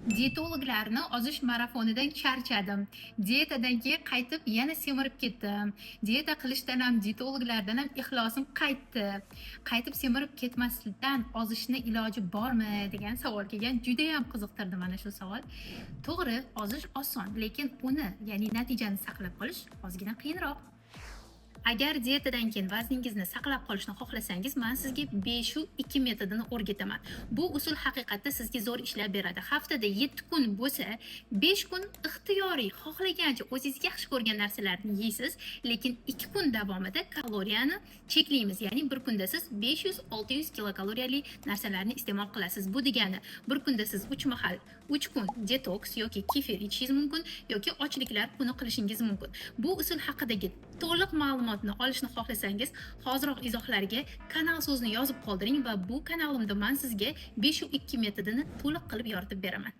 Dietologlarni ozish marafonidan charchadim. Dietadan keyin qaytib yana semirib ketdim. Dieta qilishdan ham, dietologlardan ham ixlosim qaytdi. Qaytib semirib ketmaslikdan ozishni iloji bormi degan savol kelgan. Juda ham qiziqtirdi mana shu savol. To'g'ri, ozish oson, lekin uni, ya'ni natijani saqlab qolish ozgina qiyinroq. Agar dietadan keyin vazningizni saqlab qolishni xohlasangiz, men sizga 5-2 metodini o'rgataman. Bu usul haqiqatda sizga zo'r ishlab beradi. Haftada 7 kun bo'lsa, 5 kun ixtiyoriy, xohlagancha o'zingiz yaxshi ko'rgan narsalarni yeysiz, lekin 2 kun davomida kaloriyani cheklaymiz. Ya'ni bir kunda siz 500-600 kilokaloriyali narsalarni iste'mol qilasiz. Bu degani, bir kunda siz 3 mahal, 3 kun detoks yoki kefir ichishingiz mumkin yoki ochliklar kuni qilishingiz mumkin. Bu usul haqidagi to'liq ma'lumotni olishni xohlasangiz, hoziroq izohlarga kanal so'zini yozib qoldiring va bu kanalimda men sizga 5-2 metodini to'liq qilib yoritib beraman.